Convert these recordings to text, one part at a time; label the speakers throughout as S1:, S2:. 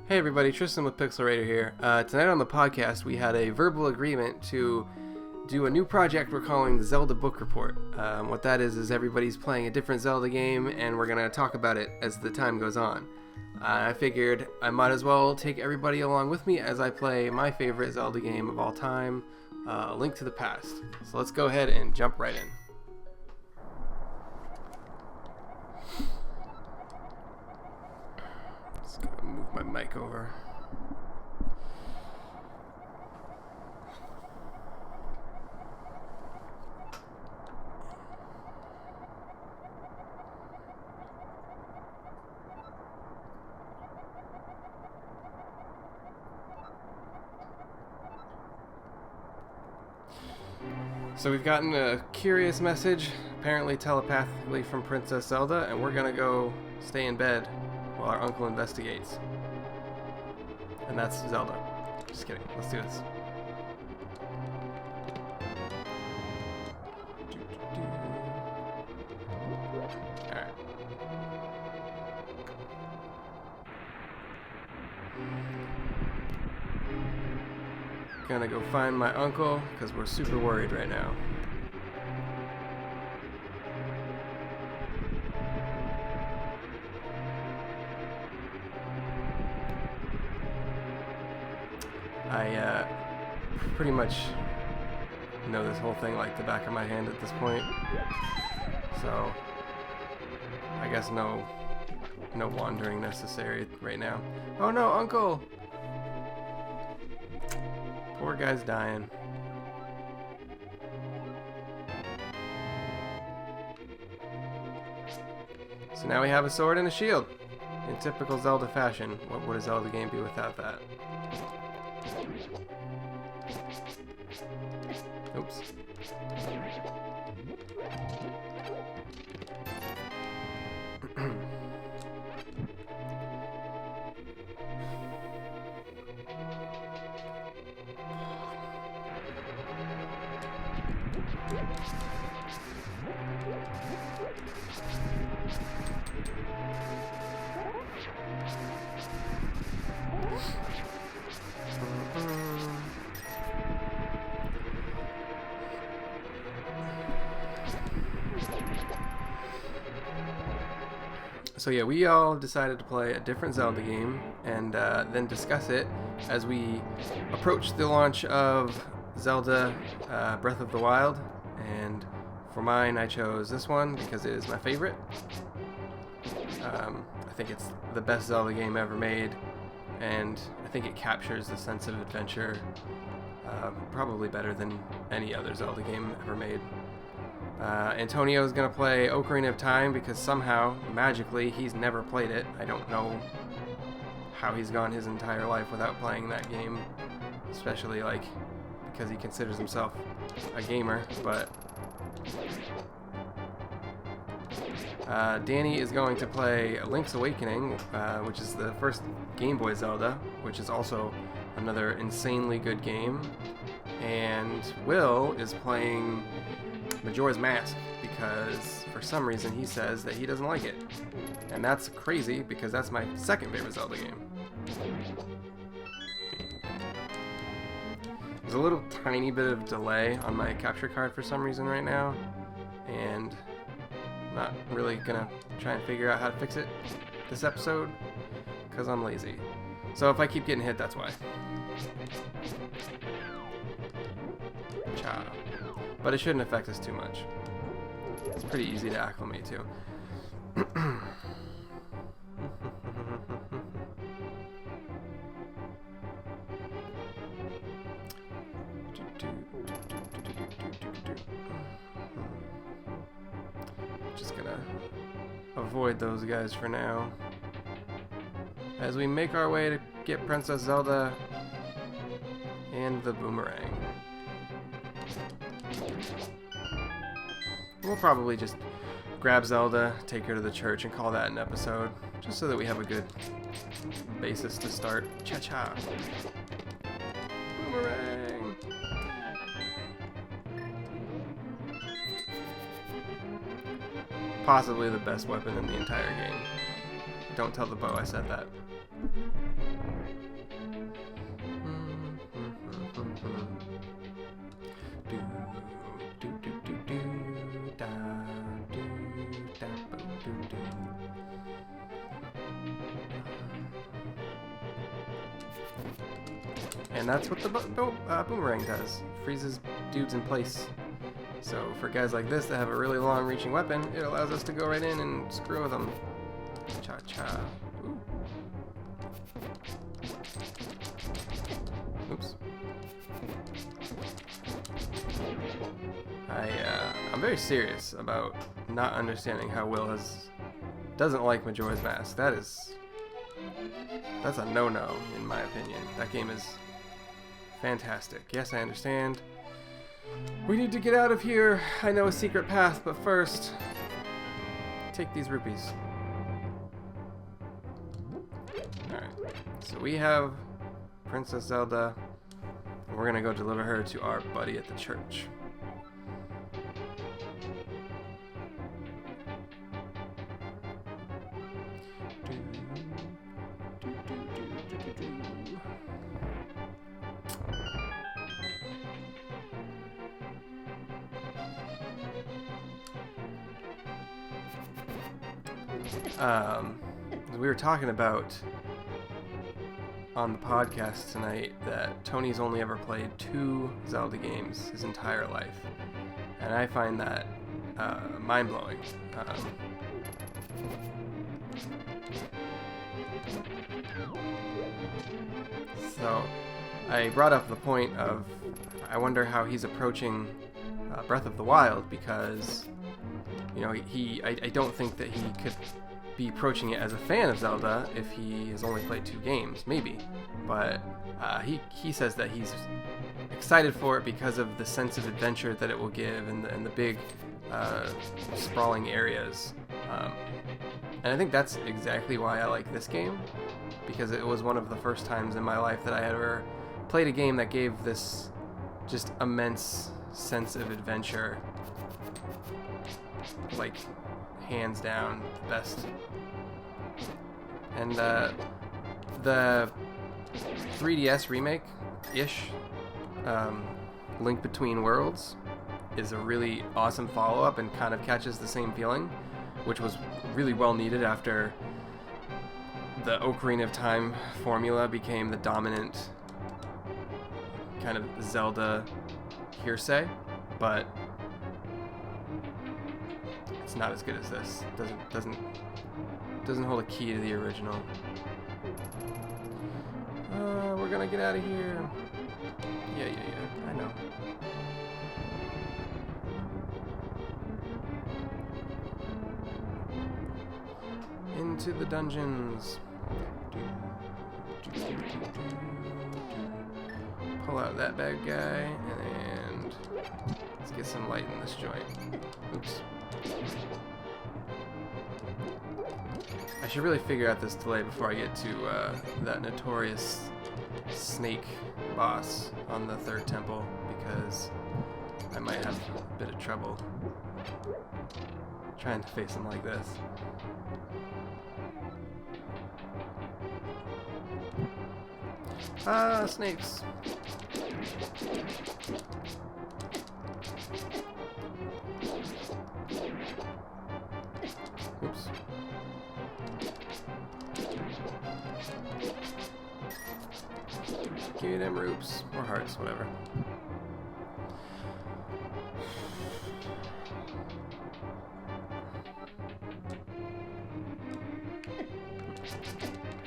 S1: Hey everybody, Tristan with Pixelrater here. Tonight on the podcast we had a verbal agreement to do a new project we're calling the Zelda Book Report. What that is everybody's playing a different Zelda game and we're going to talk about it as the time goes on. I figured I might as well take everybody along with me as I play my favorite Zelda game of all time, A Link to the Past. So let's go ahead and jump right in. Move my mic over. So we've gotten a curious message, apparently telepathically from Princess Zelda, and we're gonna go stay in bed while our uncle investigates. And that's Zelda. Just kidding. Let's do this. Alright. Gonna go find my uncle, because we're super worried right now. I pretty much know this whole thing like the back of my hand at this point, so I guess no wandering necessary right now. Oh no, Uncle! Poor guy's dying. So now we have a sword and a shield. In typical Zelda fashion. What would a Zelda game be without that? Oops. So yeah, we all decided to play a different Zelda game and then discuss it as we approach the launch of Zelda Breath of the Wild. And for mine, I chose this one because it is my favorite. I think it's the best Zelda game ever made, and I think it captures the sense of adventure probably better than any other Zelda game ever made. Antonio is going to play Ocarina of Time because somehow, magically, he's never played it. I don't know how he's gone his entire life without playing that game, especially because he considers himself a gamer, but Danny is going to play Link's Awakening, which is the first Game Boy Zelda, which is also another insanely good game, and Will is playing Majora's Mask because for some reason he says that he doesn't like it, and that's crazy because that's my second favorite Zelda game. There's a little tiny bit of delay on my capture card for some reason right now, and I'm not really gonna try and figure out how to fix it this episode because I'm lazy. So if I keep getting hit, that's why. Cha. But it shouldn't affect us too much. It's pretty easy to acclimate to. Just gonna avoid those guys for now as we make our way to get Princess Zelda and the boomerang. We'll probably just grab Zelda, take her to the church, and call that an episode, just so that we have a good basis to start. Cha-cha! Boomerang! Possibly the best weapon in the entire game. Don't tell the bow I said that. And that's what the boomerang does. Freezes dudes in place. So for guys like this that have a really long-reaching weapon, it allows us to go right in and screw with them. Cha-cha. Ooh. Oops. I'm very serious about not understanding how Will doesn't like Majora's Mask. That's a no-no in my opinion. That game is fantastic. Yes, I understand. We need to get out of here. I know a secret path, but first, take these rupees. Alright, so we have Princess Zelda, and we're gonna go deliver her to our buddy at the church. We were talking about on the podcast tonight that Tony's only ever played 2 Zelda games his entire life, and I find that mind-blowing. So I brought up the point of I wonder how he's approaching Breath of the Wild, because you know I don't think that he could be approaching it as a fan of Zelda if he has only played 2 games, maybe. But he says that he's excited for it because of the sense of adventure that it will give and the big sprawling areas. And I think that's exactly why I like this game, because it was one of the first times in my life that I ever played a game that gave this just immense sense of adventure. Like, hands down, the best. And the 3DS remake-ish, Link Between Worlds, is a really awesome follow-up and kind of catches the same feeling, which was really well needed after the Ocarina of Time formula became the dominant kind of Zelda hearsay, but it's not as good as this. Doesn't hold a key to the original. We're gonna get out of here. Yeah, I know. Into the dungeons. Pull out that bad guy, and let's get some light in this joint. Oops. I should really figure out this delay before I get to that notorious snake boss on the 3rd temple, because I might have a bit of trouble trying to face him like this. Ah, snakes. Oops. Give me them roops, or hearts, whatever.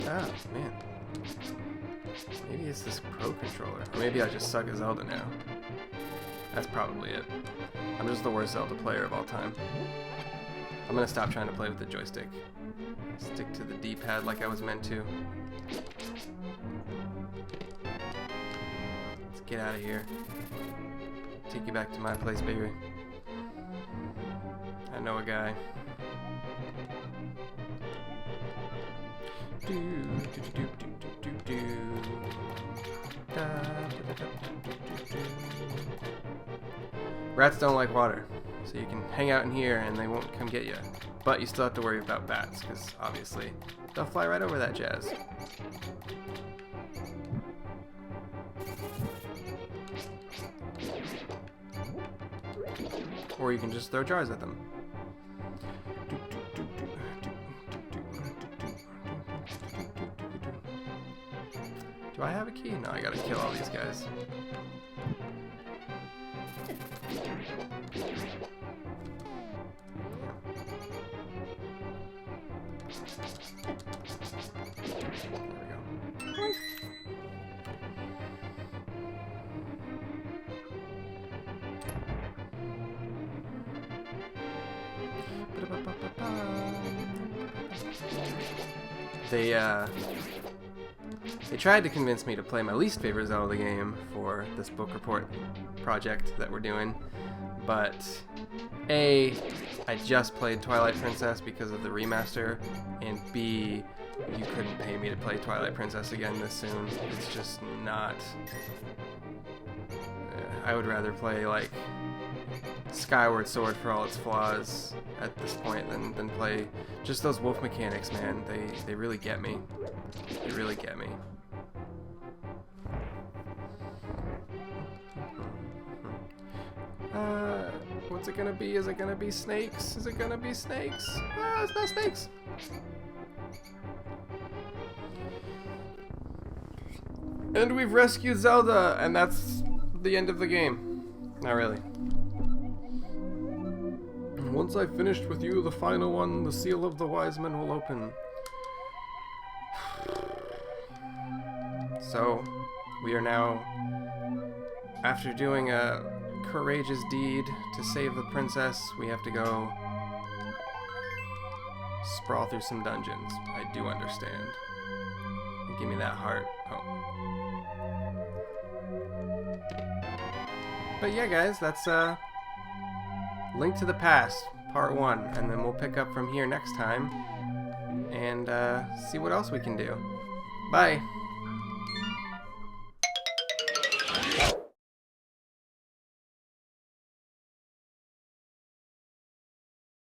S1: Ah, man. Maybe it's this Pro Controller. Or maybe I just suck at Zelda now. That's probably it. I'm just the worst Zelda player of all time. I'm gonna stop trying to play with the joystick. Stick to the D-pad like I was meant to. Let's get out of here. Take you back to my place, baby. I know a guy. Rats don't like water, so you can hang out in here and they won't come get you. But you still have to worry about bats, because obviously They'll fly right over that jazz. Or you can just throw jars at them. Do I have a key? No, I gotta kill all these guys. They tried to convince me to play my least favorite Zelda game for this book report project that we're doing, but A, I just played Twilight Princess because of the remaster, and B, you couldn't pay me to play Twilight Princess again this soon. It's just not... I would rather play, like, Skyward Sword for all its flaws at this point than play just those wolf mechanics, man. They really get me. They really get me. What's it gonna be? Is it gonna be snakes? Is it gonna be snakes? Ah, it's not snakes! And we've rescued Zelda, and that's the end of the game. Not really. Once I've finished with you, the final one, the seal of the wise men will open. So, we are now, after doing a courageous deed to save the princess, we have to go sprawl through some dungeons. I do understand. Give me that heart. Oh. But yeah, guys, that's Link to the Past, Part 1, and then we'll pick up from here next time and see what else we can do. Bye!